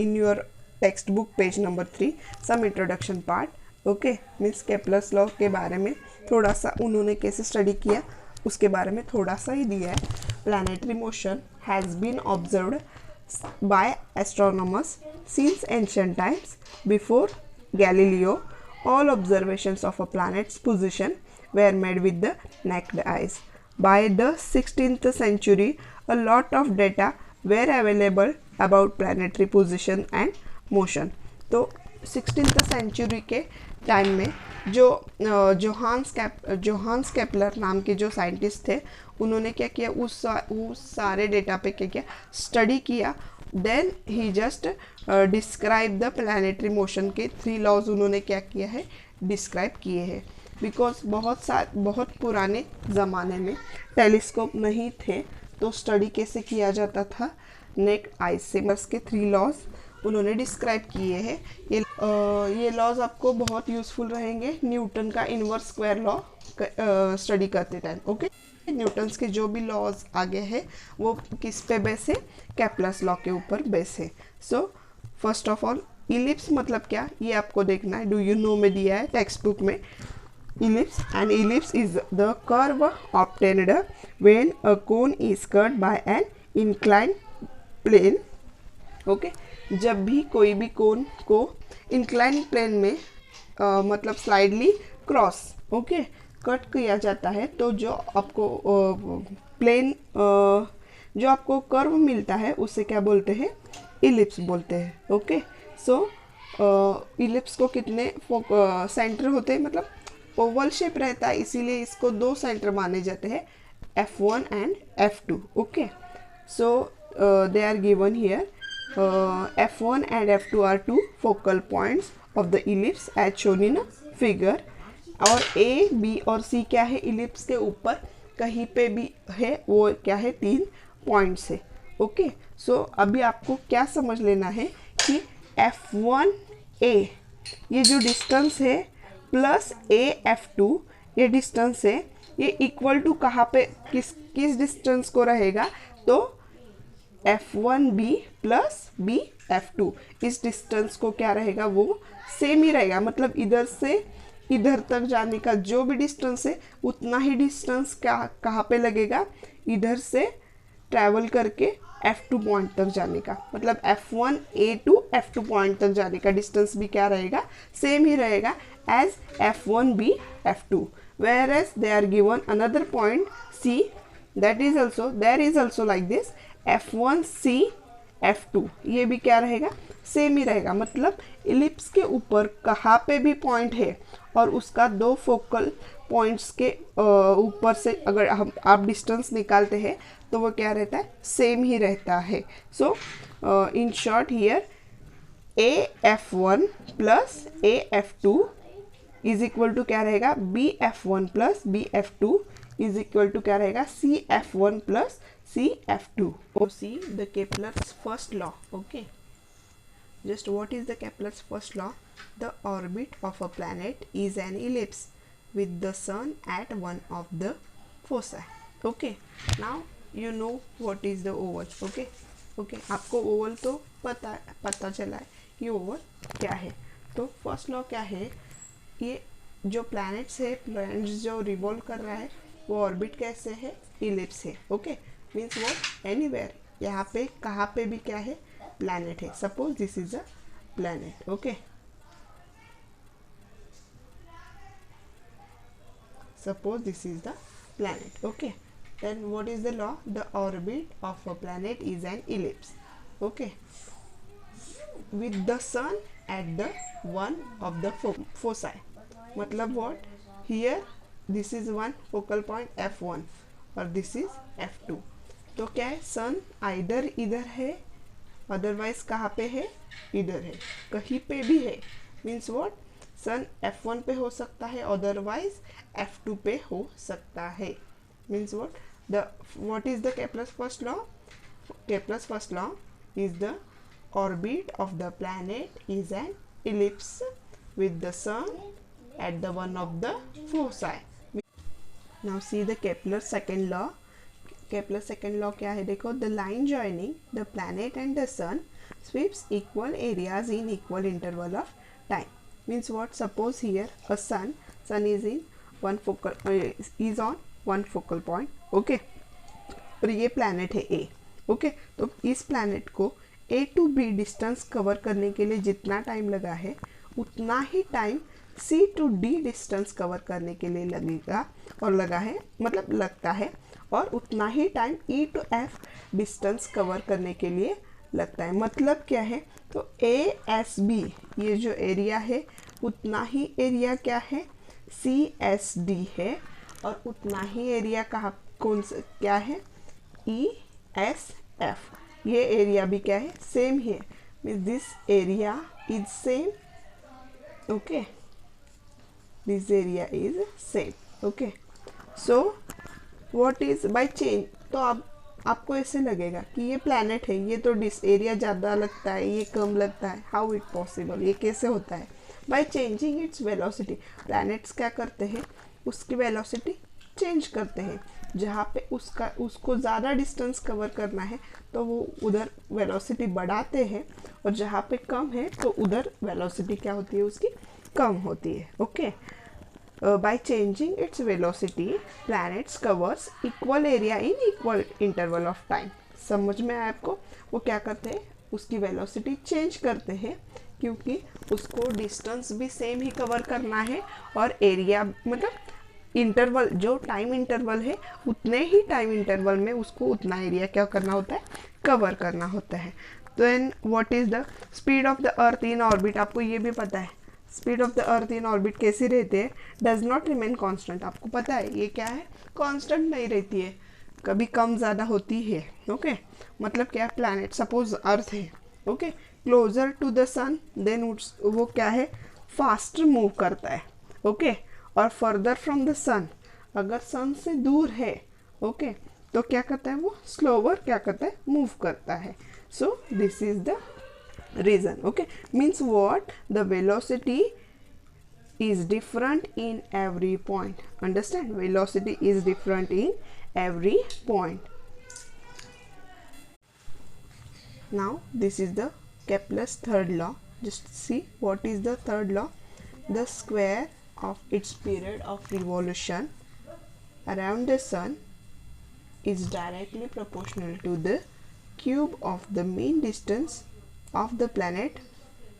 in your textbook page number 3 some introduction part okay means Kepler's law के बारे में थोड़ा सा उन्होंने कैसे स्टडी किया उसके बारे में थोड़ा सा ही दिया है. Planetary motion has been observed by astronomers since ancient times before Galileo. All observations of a planet's position were made with the naked eyes. By the 16th century, a lot of data were available about planetary position and motion. तो 16th century के time में जो Johannes Kepler नाम के जो scientist थे उन्होंने क्या किया, उस सारे डेटा पे क्या किया, स्टडी किया. Then he just describe the planetary motion के 3 लॉज उन्होंने क्या किया है, डिस्क्राइब किए हैं. बिकॉज बहुत पुराने ज़माने में टेलीस्कोप नहीं थे तो स्टडी कैसे किया जाता था, नेक आइज से. बस के 3 लॉज उन्होंने डिस्क्राइब किए हैं. ये लॉज आपको बहुत यूज़फुल रहेंगे न्यूटन का इनवर्स स्क्वायर लॉ स्टडी करते टाइम. ओके, न्यूटन्स के जो भी लॉज आगे हैं वो किस पे बेस है, केप्लर्स लॉ के ऊपर बेस है. So first of all ellipse मतलब क्या, ये आपको देखना है. डू यू नो में दिया है टेक्स्ट बुक में. Ellipse, and ellipse is the curve obtained when a cone is cut by an inclined plane. Okay, जब भी कोई भी कोन को इंक्लाइंड प्लेन में मतलब स्लाइडली क्रॉस ओके कट किया जाता है तो जो आपको प्लेन जो आपको कर्व मिलता है उसे क्या बोलते हैं, इलिप्स बोलते हैं. ओके, सो इलिप्स को कितने सेंटर होते हैं, मतलब ओवल शेप रहता है, इसीलिए इसको 2 सेंटर माने जाते हैं, F1 and F2. Okay, so they are given here. F1 and F2 are 2 focal points of the ellipse as shown in a figure. और A, B और C क्या है, इलिप्स के ऊपर कहीं पे भी है वो क्या है, 3 पॉइंट्स है. ओके, सो अभी आपको क्या समझ लेना है कि F1A ये जो डिस्टेंस है प्लस AF2 ये डिस्टेंस है, ये इक्वल टू कहाँ पे किस डिस्टेंस को रहेगा, तो F1B प्लस BF2 इस डिस्टेंस को क्या रहेगा, वो सेम ही रहेगा. मतलब इधर से इधर तक जाने का जो भी डिस्टेंस है उतना ही डिस्टेंस कहाँ पे लगेगा, इधर से ट्रैवल करके F2 पॉइंट तक जाने का. मतलब F1A टू F2 पॉइंट तक जाने का डिस्टेंस भी क्या रहेगा, सेम ही रहेगा as F1B F2. whereas they are given another point C, that is also there is also like this F1C F2, ये भी क्या रहेगा, सेम ही रहेगा. मतलब इलिप्स के ऊपर कहाँ पे भी पॉइंट है और उसका 2 फोकल पॉइंट्स के ऊपर से अगर आप डिस्टेंस निकालते हैं तो वो क्या रहता है, सेम ही रहता है. So in short here AF1 plus AF2 is equal to क्या रहेगा, BF1 plus BF2 is equal to क्या रहेगा, CF1 plus CF2. See the Kepler's first law. Okay, just what is the Kepler's first law? The orbit of a planet is an ellipse with the sun at one of the foci. Okay, now you know what is the oval. Okay, okay, आपको Oval तो पता चला है कि Oval क्या है. तो first law क्या है, ये जो प्लैनेट्स है, प्लैनेट्स जो रिवॉल्व कर रहा है वो ऑर्बिट कैसे है, इलिप्स है. ओके, मीन्स वो एनीवेयर, यहाँ पे कहाँ पे भी क्या है, प्लैनेट है. Suppose this is a planet. Okay, suppose this is the planet. Okay, then what is the law? The orbit of a planet is an ellipse. Okay, with the sun at the one of the foci. मतलब what, here this is one focal point F1 और this is F2. तो क्या है, सन either इधर है otherwise कहाँ पे है, इधर है, कहीं पे भी है. मीन्स व्हाट, सन F1 पे हो सकता है अदरवाइज F2 पे हो सकता है. Means what is the Kepler's first law? Kepler's first law is the orbit of the planet is an ellipse with the sun at the one of the foci. Now see the Kepler's second law. Kepler second law क्या है देखो, the line joining the planet and the sun sweeps equal areas in equal interval of time. Means what, suppose here a sun is in one focal is on one focal point. Okay, और ये planet है ए. Okay, तो इस planet को A to B distance cover करने के लिए जितना टाइम लगा है उतना ही time C to D distance cover करने के लिए लगेगा, और लगा है मतलब लगता है, और उतना ही time E to F distance cover करने के लिए लगता है. मतलब क्या है, तो ए एस बी ये जो एरिया है उतना ही एरिया क्या है, सी एस डी है, और उतना ही एरिया कहाँ कौन सा क्या है, ई एस एफ. ये एरिया भी क्या है, सेम ही है. Means this area is same. Okay, this area is same. Okay, so what is by change, तो आपको ऐसे लगेगा कि ये प्लैनेट है, ये तो एरिया ज़्यादा लगता है, ये कम लगता है. हाउ इट पॉसिबल, ये कैसे होता है? By changing its velocity. Planets क्या करते हैं, उसकी वेलोसिटी चेंज करते हैं. जहाँ पे उसको ज़्यादा डिस्टेंस कवर करना है तो वो उधर वेलोसिटी बढ़ाते हैं, और जहाँ पे कम है तो उधर वेलोसिटी क्या होती है उसकी, कम होती है. Okay, by changing its velocity planets covers equal area in equal interval of time. समझ में आया आपको? वो क्या करते हैं, उसकी वेलोसिटी चेंज करते हैं, क्योंकि उसको डिस्टेंस भी सेम ही कवर करना है, और एरिया मतलब इंटरवल जो टाइम इंटरवल है उतने ही टाइम इंटरवल में उसको उतना एरिया क्या करना होता है, कवर करना होता है. Then what is the speed of the earth in orbit. आपको ये भी पता है speed of the earth in orbit कैसी रहती है, डज नॉट रिमेन कांस्टेंट. आपको पता है ये क्या है, कांस्टेंट नहीं रहती है, कभी कम ज़्यादा होती है. ओके, मतलब क्या, प्लैनेट सपोज अर्थ है, okay, closer to the sun then वो क्या है, फास्टर मूव करता है. ओके, और फर्दर फ्रॉम द सन, अगर सन से दूर है, ओके, तो क्या करता है, वो स्लोवर क्या करता है, मूव करता है. So this is the reason. Okay, means what, the velocity is different in every point. Understand, velocity is different in every point. Now this is the Kepler's third law. Just see what is the third law. The square of its period of revolution around the sun is directly proportional to the cube of the mean distance of the planet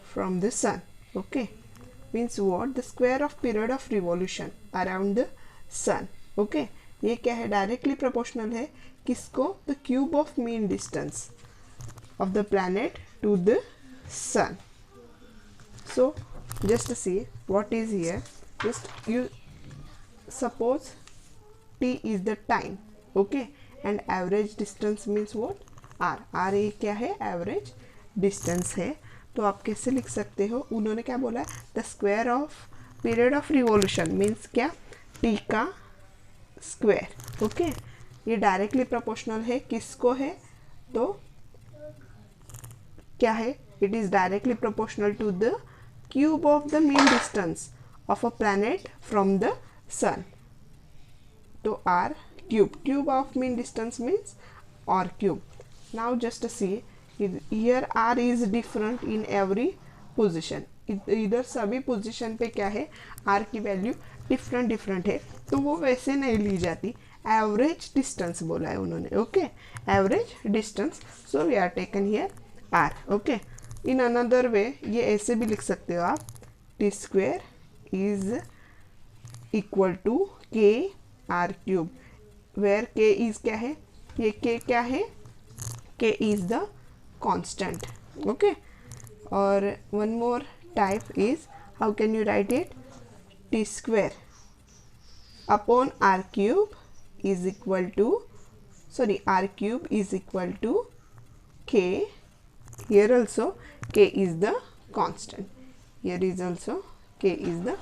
from the sun. Okay, means what, the square of period of revolution around the sun. Okay, ये क्या है, directly proportional है किसको, the cube of mean distance of the planet to the sun. So just see what is here. Just you suppose t is the time, okay, and average distance means what, r. r ये क्या है, average distance है. तो आप कैसे लिख सकते हो, उन्होंने क्या बोला, the square of period of revolution means क्या, t का स्क्वायर. ओके, ये डायरेक्टली प्रोपोर्शनल है किसको है, तो क्या है, it is directly proportional to the cube of the mean distance of a planet from the sun. तो R cube, cube of mean distance means R cube. Now just see here R is different in every position. इधर सभी position पे क्या है, are की value different different है, तो वो वैसे नहीं ली जाती. एवरेज डिस्टेंस बोला है उन्होंने. Okay, average distance. So we are taken here r. Okay, in another way ये ऐसे भी लिख सकते हो आप, T square is equal to K R cube, where K is क्या है, ये के क्या है, K is the constant. Okay, और one more type is, how can you write it, T square upon R cube is equal to, sorry, R cube is equal to के. Here also k is the constant. Here is also k is the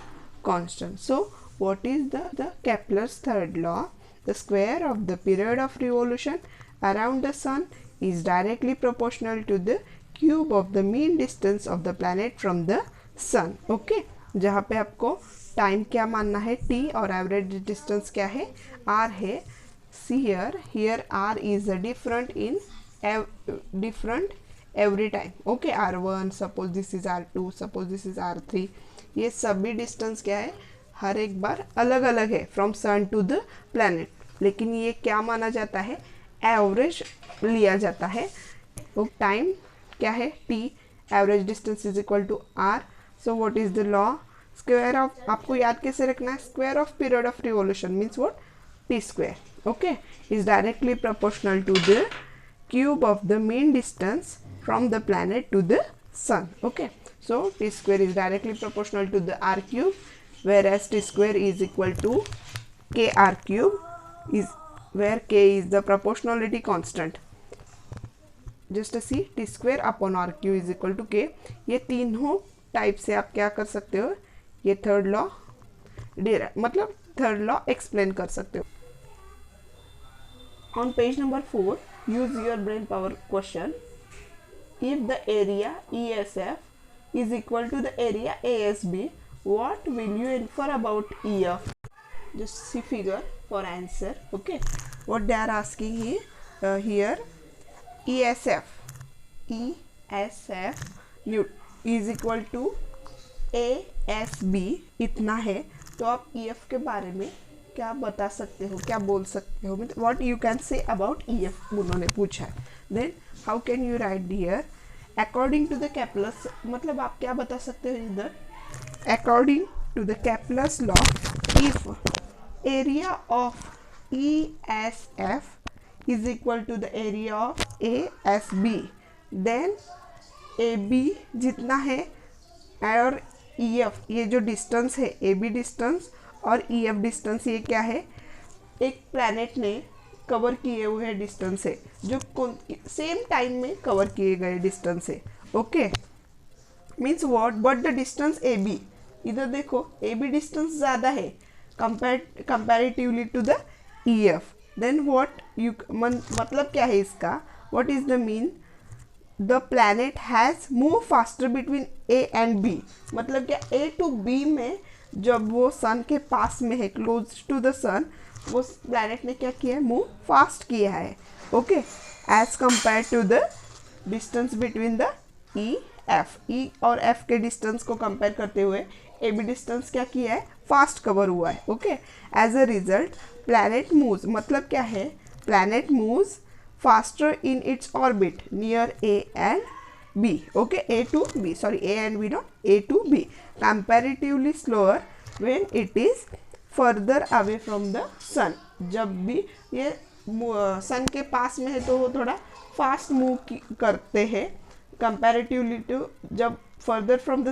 constant. So what is the Kepler's third law? The square of the period of revolution around the sun is directly proportional to the cube of the mean distance of the planet from the sun. Okay, जहाँ पे आपको time क्या मानना है, t, और average distance क्या है, r है. see here r is different in different every time. Okay, r1, suppose this is r2, suppose this is r3, ये सभी डिस्टेंस क्या है, हर एक बार अलग अलग है from sun to the planet, लेकिन ये क्या माना जाता है, एवरेज लिया जाता है. वो टाइम क्या है, t, average distance is equal to r. So what is the law, square of, आपको याद कैसे रखना है, square of period of revolution means what, t square. Okay, is directly proportional to the cube of the mean distance from the planet to the sun. Okay, so t square is directly proportional to the r cube, whereas t square is equal to k r cube, is where k is the proportionality constant. Just see, t square upon r cube is equal to k. ये तीनों type से आप क्या कर सकते हो, ये third law मतलब थर्ड लॉ एक्सप्लेन कर सकते हो. On page number 4, use your brain power question. If the area ESF is equal to the area ASB, what will you infer about EF? Just see figure for answer. Okay, what they are asking here ESF is equal to ASB इतना है, तो आप EF के बारे में क्या बता सकते हो, क्या बोल सकते हो, what you can say about EF उन्होंने पूछा है. Then how can you write here, according to the Kepler's, मतलब आप क्या बता सकते हो इधर, according to the Kepler's law, if area of ESF is equal to the area of ASB, then AB जितना है और EF, ये जो डिस्टेंस है AB डिस्टेंस और EF डिस्टेंस, ये क्या है, एक प्लैनेट ने कवर किए हुए डिस्टेंस है, जो सेम टाइम में कवर किए गए डिस्टेंस है. Okay, means what, but the distance AB, इधर देखो AB डिस्टेंस ज़्यादा है comparatively to the EF. Then what you, मतलब क्या है इसका, what is the mean, the planet has move faster between A and B, मतलब क्या A टू B में जब वो सन के पास में है, क्लोज टू द सन, वो प्लैनेट ने क्या किया है, मूव फास्ट किया है. Okay, as compare to the distance between the E और F के डिस्टेंस को कंपेयर करते हुए AB डिस्टेंस क्या किया है, फास्ट कवर हुआ है. Okay, as a result planet moves, मतलब क्या है, planet moves faster in its orbit near A and B. Okay, A to B, sorry, A and B, not A to B, comparatively slower when it is further away from the sun. जब भी ये सन के पास में है तो वो थोड़ा fast move करते हैं कंपैरेटिवली टू, जब फर्दर फ्रॉम द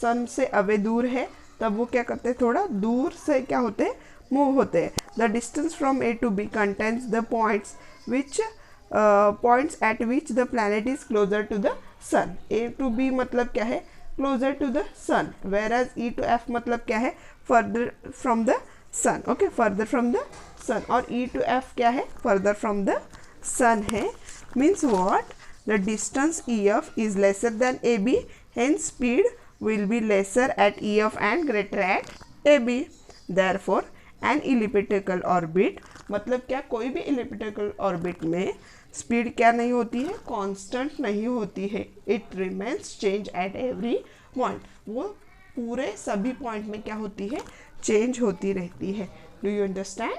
सन से अवे दूर है तब वो क्या करते हैं, थोड़ा दूर से क्या होते हैं, मूव होते हैं. The distance from A to B contains the points at which the planet is closer to the sun. A to B मतलब क्या है, closer to the sun, whereas E to F मतलब क्या है, further from the sun. Okay, further from the sun, और E to F क्या है, further from the sun है. Means what, the distance EF is lesser than AB, hence speed will be lesser at EF and greater at AB. Therefore an elliptical orbit, मतलब क्या, कोई भी elliptical orbit में speed क्या नहीं होती है, कांस्टेंट नहीं होती है. It remains change at every point, वो पूरे सभी पॉइंट में क्या होती है, चेंज होती रहती है. Do you understand?